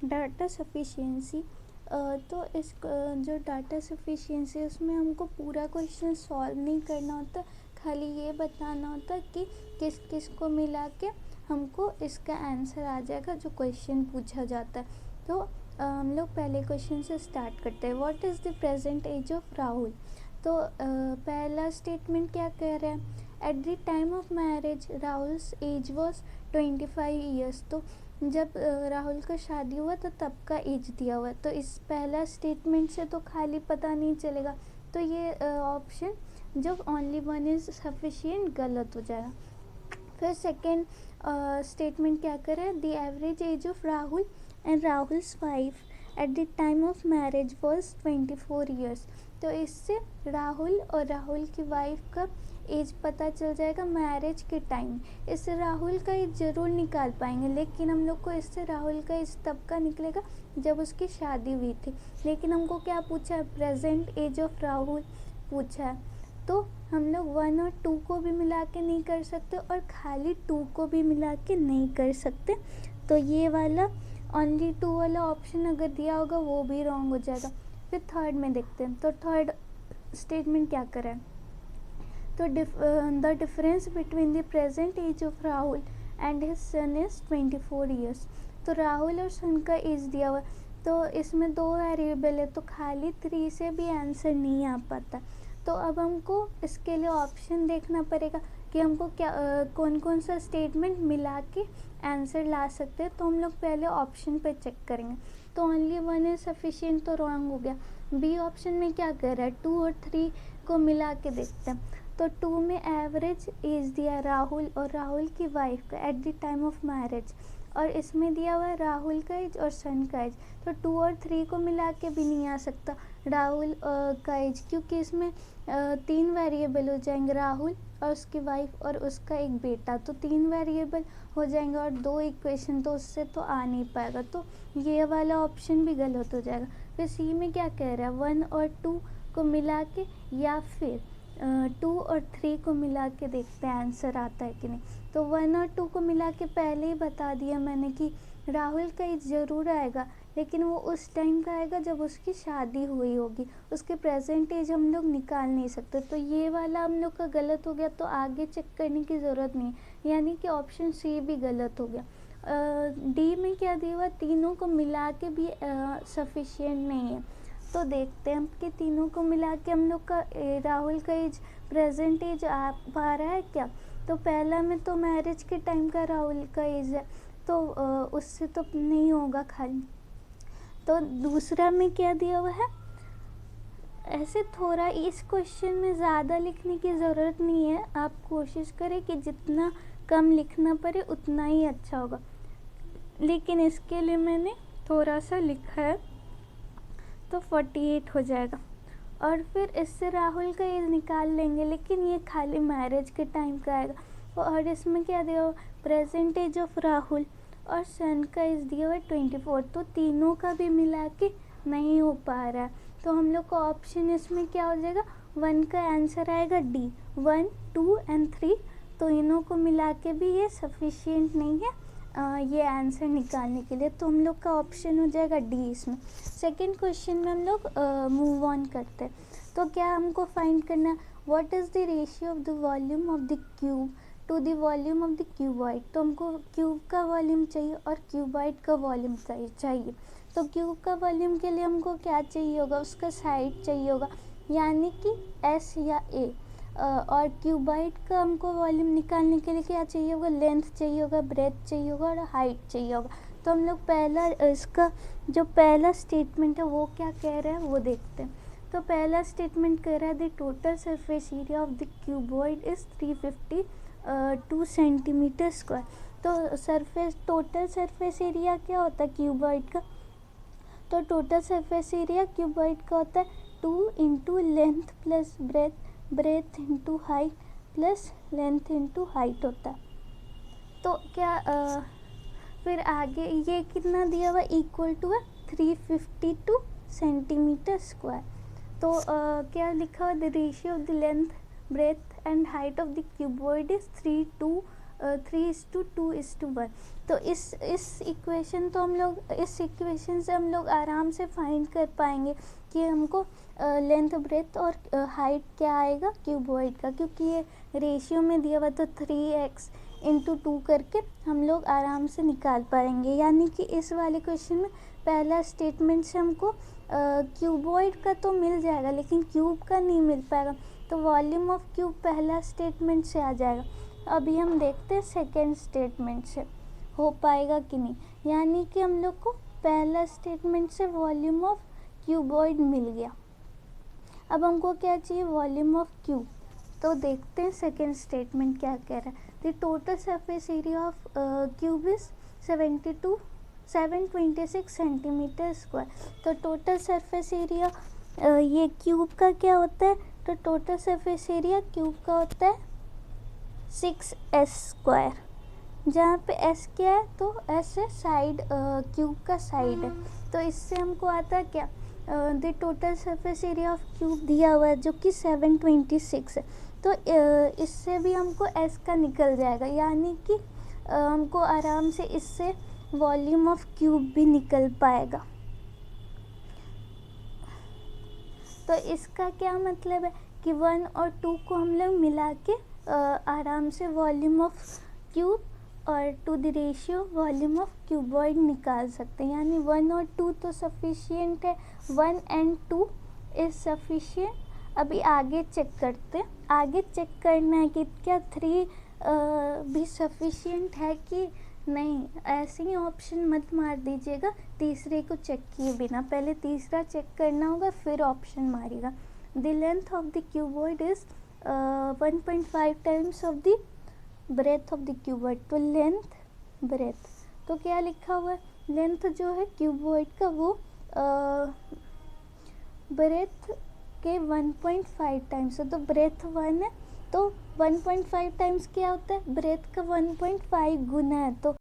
Data sufficiency. तो इस जो डाटा सफिशिएंसी है उसमें हमको पूरा क्वेश्चन सॉल्व नहीं करना होता, खाली ये बताना होता कि किस किस को मिला के हमको इसका आंसर आ जाएगा जो क्वेश्चन पूछा जाता है। तो हम लोग पहले क्वेश्चन से स्टार्ट करते हैं। What is the present age of Rahul. तो पहला स्टेटमेंट क्या कह रहा है, at the time of marriage Rahul's age was 25 years. तो जब राहुल का शादी हुआ तो तब का एज दिया हुआ है, तो इस पहला स्टेटमेंट से तो खाली पता नहीं चलेगा, तो ये ऑप्शन जो ओनली वन इज सफिशिएंट गलत हो जाएगा। फिर सेकेंड स्टेटमेंट क्या करे, the average age of Rahul and Rahul's wife eight the time of marriage was 24 years. तो इससे राहुल और राहुल की वाइफ का एज पता चल जाएगा मैरिज के टाइम। इससे राहुल का एज ज़रूर निकाल पाएंगे, लेकिन हम लोग को इससे राहुल का एज तब का निकलेगा जब उसकी शादी हुई थी। लेकिन हमको क्या पूछा है, प्रेजेंट एज ऑफ राहुल पूछा है, तो हम लोग 1 और 2 को भी मिला के नहीं कर सकते और खाली 2 को भी मिला के नहीं कर सकते। तो ये वाला ओनली 2 वाला ऑप्शन अगर दिया होगा वो भी रॉन्ग हो जाएगा। फिर थर्ड में देखते हैं, तो थर्ड स्टेटमेंट क्या करें, तो the difference between the present age of Rahul and his son is 24 years. तो राहुल और सन का एज दिया हुआ है, तो इसमें 2 वेरिएबल है, तो खाली 3 से भी आंसर नहीं आ पाता। तो अब हमको इसके लिए ऑप्शन देखना पड़ेगा कि हमको क्या कौन कौन सा स्टेटमेंट मिला के आंसर ला सकते हैं। तो हम लोग पहले ऑप्शन पे चेक करेंगे। तो ओनली वन इज सफिशिएंट तो रॉन्ग हो गया। बी ऑप्शन में क्या कर रहा है, 2 और 3 को मिला के देखते हैं। तो 2 में एवरेज एज दिया राहुल और राहुल की वाइफ का eight the time of marriage, और इसमें दिया हुआ है राहुल का एज और सन का एज। तो 2 और 3 को मिला के भी नहीं आ सकता राहुल का एज, क्योंकि इसमें 3 वेरिएबल हो जाएंगे, राहुल और उसकी वाइफ और उसका एक बेटा, तो 3 वेरिएबल हो जाएंगे और 2 इक्वेशन, तो उससे तो आ नहीं पाएगा। तो ये वाला ऑप्शन भी गलत हो जाएगा। फिर सी में क्या कह रहा है, 1 और 2 को मिला के या फिर 2 और 3 को मिला के देखते हैं आंसर आता है कि नहीं। तो 1 और 2 को मिला के पहले ही बता दिया मैंने कि राहुल का एज ज़रूर आएगा, लेकिन वो उस टाइम का आएगा जब उसकी शादी हुई होगी, उसके प्रेजेंट एज हम लोग निकाल नहीं सकते। तो ये वाला हम लोग का गलत हो गया, तो आगे चेक करने की ज़रूरत नहीं है, यानी कि ऑप्शन सी भी गलत हो गया। डी में क्या दिया हुआ, तीनों को मिला के भी सफिशिएंट नहीं है। तो देखते हैं हम कि तीनों को मिला के हम लोग का राहुल का एज प्रेजेंट एज आ पा रहा है क्या। तो पहला में तो मैरिज के टाइम का राहुल का एज है, तो उससे तो नहीं होगा खाली। तो दूसरा में क्या दिया हुआ है, ऐसे थोड़ा इस क्वेश्चन में ज़्यादा लिखने की ज़रूरत नहीं है, आप कोशिश करें कि जितना कम लिखना पड़े उतना ही अच्छा होगा, लेकिन इसके लिए मैंने थोड़ा सा लिखा है, तो 48 हो जाएगा। और फिर इससे राहुल का एज निकाल लेंगे, लेकिन ये खाली मैरिज के टाइम का आएगा। और इसमें क्या दिया हुआ, प्रेजेंट एज ऑफ राहुल और सन का एज दिया हुआ 24, तो तीनों का भी मिला के नहीं हो पा रहा है। तो हम लोग का ऑप्शन इसमें क्या हो जाएगा, 1 का आंसर आएगा डी, 1, 2 एंड 3। तो इनों को मिला के भी ये सफिशिएंट नहीं है ये आंसर निकालने के लिए, तो हम लोग का ऑप्शन हो जाएगा डी इसमें। सेकंड क्वेश्चन में हम लोग मूव ऑन करते हैं। तो क्या हमको फाइंड करना है, what is the ratio of the volume of the cube two the volume of the cuboid. तो हमको क्यूब का वॉल्यूम चाहिए और क्यूबॉइड का वॉल्यूम चाहिए। तो क्यूब का वॉल्यूम के लिए हमको क्या चाहिए होगा, उसका साइड चाहिए होगा, यानी कि एस या ए। और क्यूबॉइड का हमको वॉल्यूम निकालने के लिए क्या चाहिए होगा, लेंथ चाहिए होगा, ब्रेथ चाहिए होगा और हाइट चाहिए होगा। तो हम लोग पहला इसका जो पहला स्टेटमेंट है वो क्या कह रहा है वो देखते हैं। तो पहला स्टेटमेंट कह रहा है the total surface area of the cuboid is 352 centimetre square. तो टोटल सरफेस एरिया क्या होता है क्यूबॉइड का, तो टोटल सरफेस एरिया क्यूबॉइड का होता है 2 into length plus breadth into height plus length into height होता है। तो क्या फिर आगे ये कितना दिया हुआ, इक्वल टू है 352 सेंटीमीटर स्क्वायर। तो क्या लिखा हुआ, the ratio of the length breadth and height of the cuboid is 3 to 3:2:1। तो इस इक्वेशन से हम लोग आराम से फाइंड कर पाएंगे कि हमको लेंथ ब्रेथ और हाइट क्या आएगा क्यूबॉइड का, क्योंकि ये रेशियो में दिया हुआ, तो 3x/2 करके हम लोग आराम से निकाल पाएंगे। यानी कि इस वाले क्वेश्चन में पहला स्टेटमेंट से हमको क्यूबॉइड का तो मिल जाएगा लेकिन क्यूब का नहीं मिल पाएगा, तो वॉल्यूम ऑफ क्यूब पहला स्टेटमेंट से आ जाएगा। अभी हम देखते हैं सेकेंड स्टेटमेंट से हो पाएगा कि नहीं। यानी कि हम लोग को पहला स्टेटमेंट से वॉल्यूम ऑफ क्यूबॉइड मिल गया। अब हमको क्या चाहिए, वॉल्यूम ऑफ क्यूब। तो देखते हैं सेकेंड स्टेटमेंट क्या कह रहा है। The total surface area of cube is 726 centimetre square. तो टोटल सरफेस एरिया ये क्यूब का क्या होता है, तो टोटल सरफेस एरिया क्यूब का होता है 6s स्क्वायर, जहाँ पे s क्या है, तो s है साइड, क्यूब का साइड है। तो इससे हमको आता है क्या, the total surface area of cube दिया हुआ है जो कि 726 है। तो इससे भी हमको s का निकल जाएगा, यानी कि हमको आराम से इससे वॉल्यूम ऑफ क्यूब भी निकल पाएगा। तो इसका क्या मतलब है कि 1 और 2 को हम लोग मिला के आराम से वॉल्यूम ऑफ क्यूब और to the ratio volume of cuboid निकाल सकते हैं। यानी 1 और 2 तो सफिशिएंट है, 1 and 2 इज सफिशिएंट। अभी आगे चेक करते हैं, आगे चेक करना है कि क्या 3 भी सफिशिएंट है कि नहीं। ऐसे ही ऑप्शन मत मार दीजिएगा तीसरे को चेक किए बिना, पहले तीसरा चेक करना होगा फिर ऑप्शन मारिएगा। The length of the cuboid is 1.5 times of the breadth of the cuboid. तो लेंथ ब्रेथ, तो क्या लिखा हुआ है, लेंथ जो है क्यूबॉइड का वो ब्रेथ के 1.5 टाइम्स है। तो ब्रेथ 1 है तो 1.5 टाइम्स क्या होता है, ब्रेथ का 1.5 गुना है। तो